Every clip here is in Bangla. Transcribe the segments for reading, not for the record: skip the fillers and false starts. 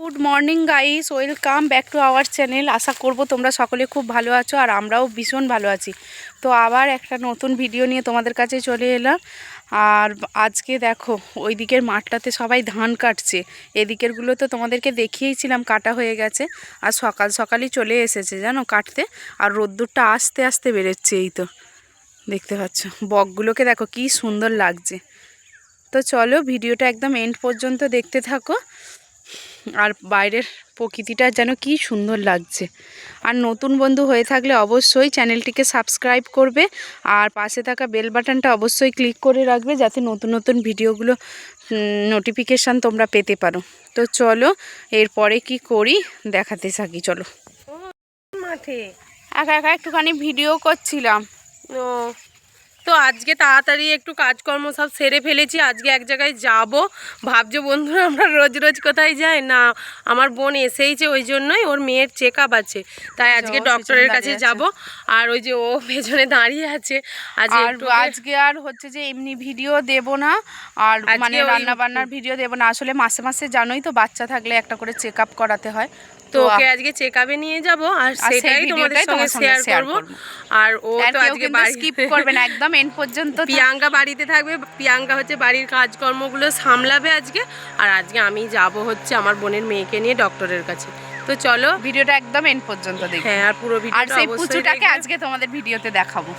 Good morning guys, welcome back to our channel. আশা করব তোমরা সকলে খুব ভালো আছো আর আমরাও ভীষণ ভালো আছি। তো আবার একটা নতুন ভিডিও নিয়ে তোমাদের কাছে চলে এলাম। আর আজকে দেখো ওই দিকের মাঠটাতে সবাই ধান কাটছে, এদিকেরগুলো তো তোমাদেরকে দেখিয়েছিলাম কাটা হয়ে গেছে। আর সকাল সকালই চলে এসেছে জানো কাটতে, আর রোদ্দুরটা আস্তে আস্তে বেরোচ্ছে। এই তো দেখতে পাচ্ছ বকগুলোকে দেখো কি সুন্দর লাগছে। তো চলো ভিডিওটা একদম এন্ড পর্যন্ত দেখতে থাকো। আর বাইরের প্রকৃতিটা যেন কি সুন্দর লাগছে। আর নতুন বন্ধু হয়ে থাকলে অবশ্যই চ্যানেলটিকে সাবস্ক্রাইব করবে আর পাশে থাকা বেল বাটনটা অবশ্যই ক্লিক করে রাখবে, যাতে নতুন নতুন ভিডিওগুলো নোটিফিকেশান তোমরা পেতে পারো। তো চলো এরপরে কি করি দেখাতে থাকি। চলো মাঠে একা একা একটুখানি ভিডিও করছিলাম। ও তো আজকে তাড়াতাড়ি একটু কাজকর্ম সব সেরে ফেলেছি। আজকে এক জায়গায় যাব ভাবছো বন্ধুরা, আমরা রোজ রোজ কোথায় যাই না। আমার বোন এসেইছে, ওই জন্যই ওর মেয়ের চেক আপ আছে, তাই আজকে ডক্টরের কাছে যাব। আর ওই যে ও পেছনে দাঁড়িয়ে আছে। আজকে আর হচ্ছে যে এমনি ভিডিও দেব না, আর মানে রান্না বান্নার ভিডিও দেব না। আসলে মাসে মাসে জানোই তো বাচ্চা থাকলে একটা করে চেক আপ করাতে হয়। তো ওকে আজকে চেক আপে নিয়ে যাব আর সেটাই তোমাদের সঙ্গে শেয়ার করব। আর ও তো আজকে বাড়ি স্কিপ করবে না, একদম এন্ড পর্যন্ত। প্রিয়াঙ্কা বাড়িতে থাকবে, প্রিয়াঙ্কা হচ্ছে বাড়ির কাজকর্মগুলো সামলাবে আজকে। আর আজকে আমি যাব হচ্ছে আমার বোনের মেয়েকে নিয়ে ডক্টরের কাছে। তো চলো ভিডিওটা একদম এন্ড পর্যন্ত দেখো। হ্যাঁ, আর পুরো ভিডিওটা আর সেই পুচুটাকে আজকে তোমাদের ভিডিওতে দেখাবো।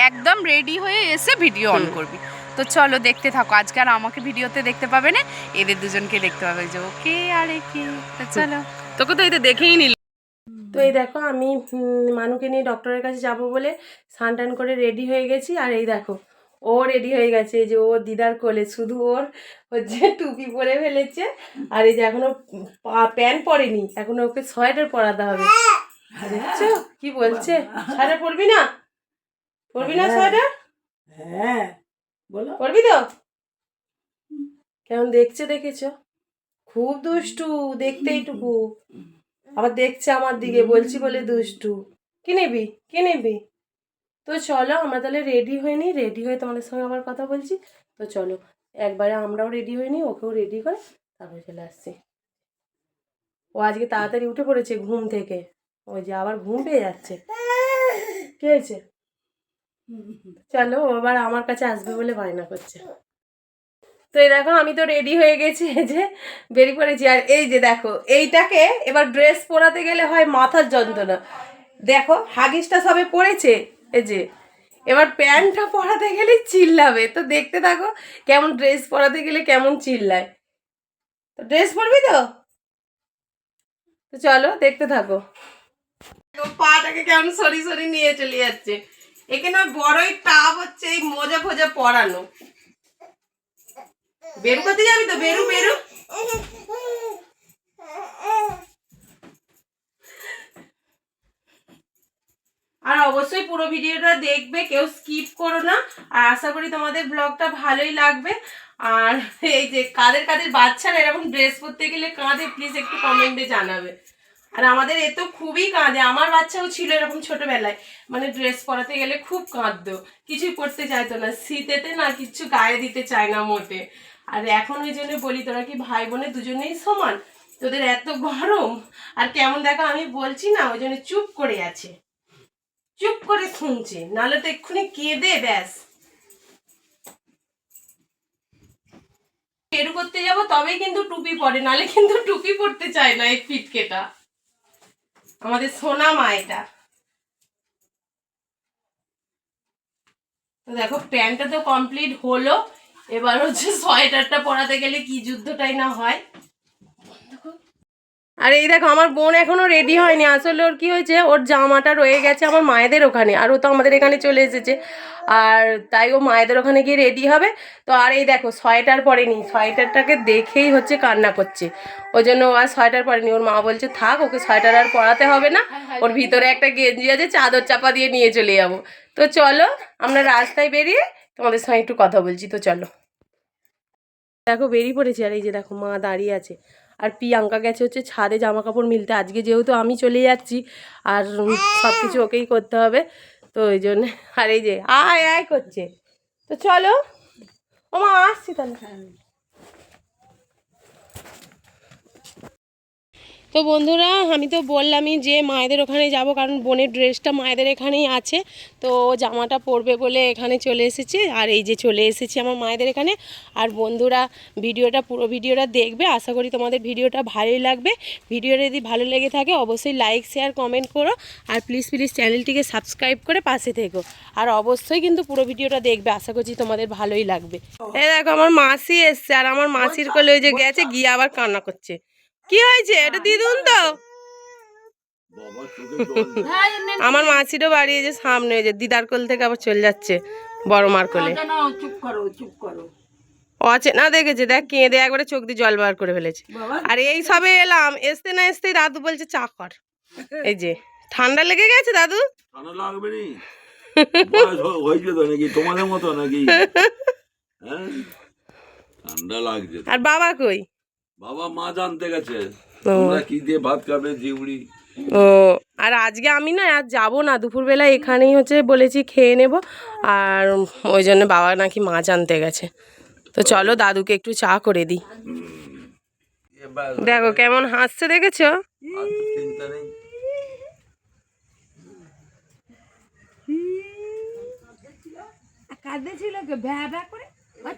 একদম রেডি হয়ে এসে ভিডিও অন করবি। তো চলো দেখতে থাকো। আজকে আর আমাকে ভিডিওতে দেখতে পাবে না, এদের দুজনকে দেখতে পাবে, যে ওকে আর একে। তো চলো, তোকে তো এই তো দেখেই নিল। তো এই দেখো আমি মানুকে নিয়ে ডক্টরের কাছে যাব বলে স্নান টান করে রেডি হয়ে গেছি। আর এই দেখো ও রেডি হয়ে গেছে, এই যে ও দিদার কোলে, শুধু ওর হচ্ছে টুপি পরে ফেলেছে। আর এই যে এখনো প্যান্ট পরেনি, এখনো ওকে সোয়েটার পরাতে হবে। দেখছো কি বলছে, সোয়েটার পরবি না? পরবি না সোয়েটার? হ্যাঁ বলো, পরবি তো? কেমন দেখছে দেখেছো? খুব দুষ্টু দেখতে, এইটুকু আবার দেখছে আমার দিকে, বলছি বলে দুষ্টু। কি নিবি কি নিবি? তো চলো আমরা তাহলে রেডি হয়ে নিই, রেডি হয়ে তোমাদের সঙ্গে আবার কথা বলছি। তো চলো একবারে আমরাও রেডি হয়ে নিই, ওকেও রেডি করে তারপরে চলে আসছি। ও আজকে তাড়াতাড়ি উঠে পড়েছে ঘুম থেকে, ওই যে আবার ঘুম পেয়ে যাচ্ছে। কি হয়েছে? চলো আবার আমার কাছে আসবে বলে বায়না করছে। তো এই দেখো আমি তো রেডি হয়ে গেছি, এই যে বেরিয়ে পড়েছি। আর এই যে দেখো এইটাকে এবার ড্রেস পরাতে গেলে হয় মাথার যন্ত্রণা। দেখো হাগিসটা সবে পড়েছে, এই যে এবার প্যান্টটা পরাতে গেলে চিল্লাবে। তো দেখতে থাকো কেমন ড্রেস পরাতে গেলে কেমন চিল্লায়। তো ড্রেস পরবি তো? তো চলো দেখতে থাকো। পাটাকে কেমন সরি সরি নিয়ে চলে যাচ্ছে। এখানে বড়ই টাব হচ্ছে এই মোজা ফোজা পরানো। বেরু করতে যাবি তো? বেরু বেরু। আর অবশ্যই পুরো ভিডিওটা দেখবে, কেউ স্কিপ করো না। আর আশা করি তোমাদের ব্লগটা ভালোই লাগবে। আর এই যে কাদের কাদের বাচ্চারা এরকম ড্রেস পরতে গেলে কাঁদে, প্লিজ একটু কমেন্টে জানাবে। আর আমাদের এ তো খুবই কাঁদে, আমার বাচ্চাও ছিল এরকম ছোটবেলায়, মানে ড্রেস পরাতে গেলে খুব কাঁদতো, কিছুই পরতে চাইতো না, শীতেতে না কিচ্ছু গায়ে দিতে চায় না মোটে। আর এখন ওই জন্য বলি তোরা কি ভাই বোনে দুজনেই সমান? তোদের এত গরম আর কেমন দেখো আমি বলছি না, ওই জন্য চুপ করে আছে, চুপ করে শুনছে, নাহলে তো এক্ষুনি কেঁদে ব্যাস। বেরু করতে যাবো তবেই কিন্তু টুপি পরে, নাহলে কিন্তু টুপি পরতে চায় না এই ফিটকেটা, আমাদের সোনা মা এটা। তো দেখো প্যান্টটা তো কমপ্লিট হলো, এবার হচ্ছে সোয়েটারটা পরাতে গেলে কি যুদ্ধটাই না হয়। আর এই দেখো আমার বোন এখনো রেডি হয়নি। আসলে ওর কি হয়েছে, ওর জামাটা রয়ে গেছে আমার মায়েদের ওখানে, আর ও তো আমাদের এখানে চলে এসেছে, আর তাই ও মায়েদের ওখানে গিয়ে রেডি হবে। তো আর এই দেখো সোয়েটার পরেনি, সোয়েটারটাকে দেখেই হচ্ছে কান্না করছে, ওই জন্য ও আর সোয়েটার পরেনি। ওর মা বলছে থাক, ওকে সোয়েটার আর পরাতে হবে না, ওর ভিতরে একটা গেঞ্জি আছে, চাদর চাপা দিয়ে নিয়ে চলে যাবো। তো চলো আমরা রাস্তায় বেরিয়ে তোমাদের সঙ্গে একটু কথা বলছি। তো চলো দেখো বেরিয়ে পড়েছি। আর এই যে দেখো মা দাঁড়িয়ে আছে, আর প্রিয়াঙ্কা গেছে হচ্ছে ছাদে জামা কাপড় মিলতে। আজকে যেহেতু আমি চলে যাচ্ছি আর সব কিছু ওকেই করতে হবে, তো ওই জন্যে। আর এই যে আয় আয় করছে। তো চলো ও মা আসছি তাহলে। তো বন্ধুরা আমি তো বললামই যে মায়েদের ওখানে যাব, কারণ বোনের ড্রেসটা মায়েদের এখানেই আছে, তো জামাটা পরবে বলে এখানে চলে এসেছি। আর এই যে চলে এসেছি আমার মায়েদের এখানে। আর বন্ধুরা ভিডিওটা পুরো ভিডিওটা দেখবে, আশা করি তোমাদের ভিডিওটা ভালোই লাগবে। ভিডিওটা যদি ভালো লেগে থাকে অবশ্যই লাইক শেয়ার কমেন্ট করো, আর প্লিজ চ্যানেলটিকে সাবস্ক্রাইব করে পাশে থেকো। আর অবশ্যই কিন্তু পুরো ভিডিওটা দেখবে, আশা করছি তোমাদের ভালোই লাগবে। এই দেখো আমার মাসি এসছে, আর আমার মাসির কোলে ওই যে গেছে, গিয়ে আবার কান্না করছে। কি হয়েছে? এটা দিদুন তো আমার মাসিরও বাড়ি যে সামনে, যে দিদার কোল থেকে আবার চলে যাচ্ছে বড় মার কোলে। অচেনা দেখেছে, দেখ কেঁদে একবারে চোখ দিয়ে জল বার করে ফেলেছে। আর এই সবে এলাম, আসতে না আসতেই দাদু বলছে চা কর। এই যে ঠান্ডা লেগে গেছে দাদু। ঠান্ডা লাগবে নি হয়েছে তো নাকি তোমাদের মতো নাকি? ঠান্ডা লাগছে। আর বাবা কই? বাবা মাছ আনতে গেছে। তোমরা কি দিয়ে ভাত খাবে? জিউড়ি। ও, আর আজকে আমি না আর যাবো না, দুপুরবেলা এখানেই হচ্ছে বলেছি খেয়ে নেব। আর ওই জন্য বাবা নাকি মাছ আনতে গেছে। তো চলো দাদুকে একটু চা করে দিই। দেখো কেমন হাসছে, দেখেছো? চিন্তা নেই।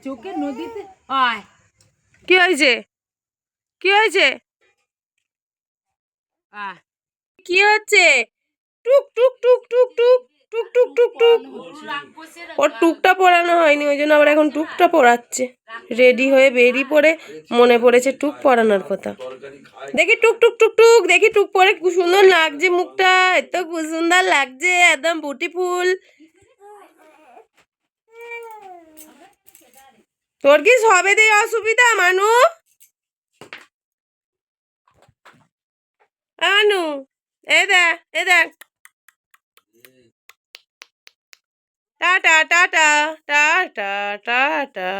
চোখে নদীতে কি হয়েছে? কি হয়েছে? কি হচ্ছে? টুক টুক টুক টুক টুক টুক টুক টুক টুক। ওর টুকটা পরানো হয়নি, ওই জন্য আবার এখন টুকটা পরাচ্ছে। রেডি হয়ে বেরিয়ে পড়ে মনে পড়েছে টুক পরানোর কথা। দেখি টুক টুক টুক টুক, দেখি টুক পরে খুব সুন্দর লাগছে মুখটা, এত খুব সুন্দর লাগছে, একদম বিউটিফুল। তোর কি সবে দিয়ে অসুবিধা মানু? মানু এ দেখ, এ দেখ, টাটা টাটা টাটা টাটা।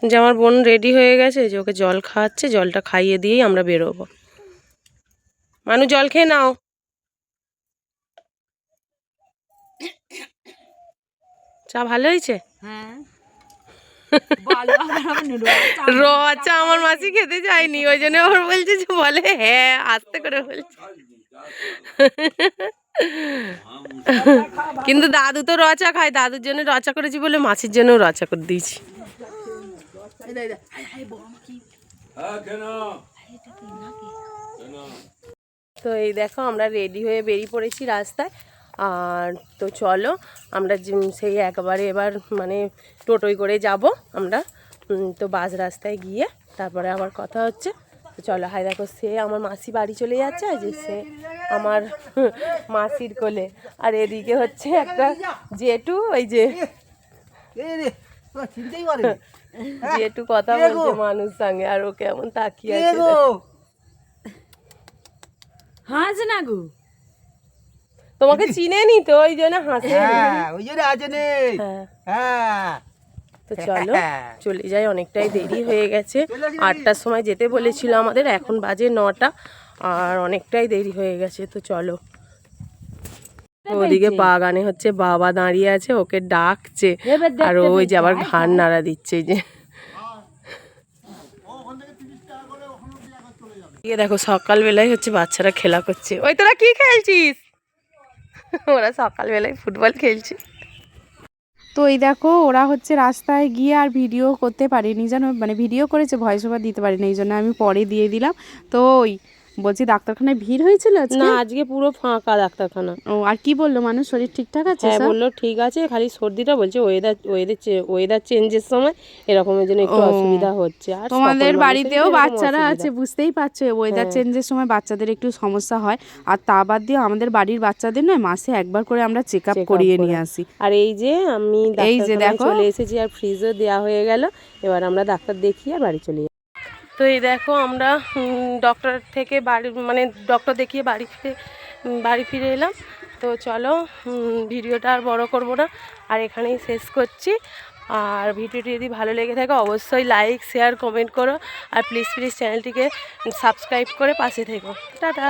যে আমার বোন রেডি হয়ে গেছে, যে ওকে জল খাওয়াচ্ছে, জলটা খাইয়ে দিয়েই আমরা বেরোবো। মানু জল খেয়ে নাও। চা ভালো হয়েছে? র চা আমার মাসি খেতে চায়নি, ওই জন্য আবার বলছে যে বলে হ্যাঁ আস্তে করে বলছে। কিন্তু দাদু তো রচা খায়, দাদুর জন্য রচা করেছি বলে মাসির জন্য রচা করে দিয়েছি। তো এই দেখো আমরা রেডি হয়ে বেরিয়ে পড়েছি রাস্তায়। আর তো চলো আমরা সেই একবারে এবার মানে টোটোয় করে যাব আমরা। তো বাস রাস্তায় গিয়ে তারপরে আবার কথা হচ্ছে। তো চলো, হাই দেখো সে আমার মাসি বাড়ি চলে যাচ্ছে, আর যে সে আমার মাসির কোলে। আর এদিকে হচ্ছে একটা জেঠু, ওই যে জেঠু কথা বলছে মানুষ সঙ্গে, আর ও কেমন তাকিয়ে আছে। হাস না গো, তোমাকে চিনে নি তো ওই জন্য হাসে। ওই জন্য আছে নে। তো চলো চলে যাই, অনেকটাই দেরি হয়ে গেছে। 8টার সময় যেতে বলেছিল আমাদের, এখন বাজে 9টা, আর অনেকটাই দেরি হয়ে গেছে। তো চলো, ওদিকে বাগানে হচ্ছে বাবা দাঁড়িয়ে আছে, ওকে ডাকছে, আর ওই যে আবার ঘাড় নাড়া দিচ্ছে। যে দেখো সকালবেলায় হচ্ছে বাচ্চারা খেলা করছে। ওই তোরা কি খেলছিস? ওরা সকালবেলায় ফুটবল খেলছে। তো এই দেখো ওরা হচ্ছে রাস্তায় গিয়ে আর ভিডিও করতে পারেনি জানো, মানে ভিডিও করেছে, ভয়েস ওভার দিতে পারেনি, এই জন্য আমি পরে দিয়ে দিলাম। তো ওই বলছি ডাক্তারখানায় ভিড় হয়েছিল না, আজকে পুরো ফাঁকা ডাক্তারখানা। ও, আর কি বললো মানুষ, শরীর ঠিকঠাক আছে? হ্যাঁ বললো ঠিক আছে, খালি সর্দিটা বলছে ওয়েদার চেঞ্জের সময় এরকমের জন্য একটু অসুবিধা হচ্ছে। আর তোমাদের বাড়িতেও বাচ্চারা আছে, বুঝতেই পারছো, ওয়েদার চেঞ্জের সময় বাচ্চাদের একটু সমস্যা হয়। আর তা বাদ দিয়ে আমাদের বাড়ির বাচ্চাদের নয়, মাসে একবার করে আমরা চেক আপ করিয়ে নিয়ে আসি। আর এই যে আমি ডাক্তারখানায় চলে এসেছি, আর ফ্রিজও দেওয়া হয়ে গেল। এবার আমরা ডাক্তার দেখিয়ে আর বাড়ি চলে যাই। তো এই দেখো আমরা ডক্টর থেকে ডক্টর দেখিয়ে বাড়ি ফিরে এলাম। তো চলো ভিডিওটা আর বড় করব না, আর এখানেই শেষ করছি। আর ভিডিওটি যদি ভালো লেগে থাকে অবশ্যই লাইক শেয়ার কমেন্ট করো, আর প্লিজ চ্যানেলটিকে সাবস্ক্রাইব করে পাশে থেকো। টাটা।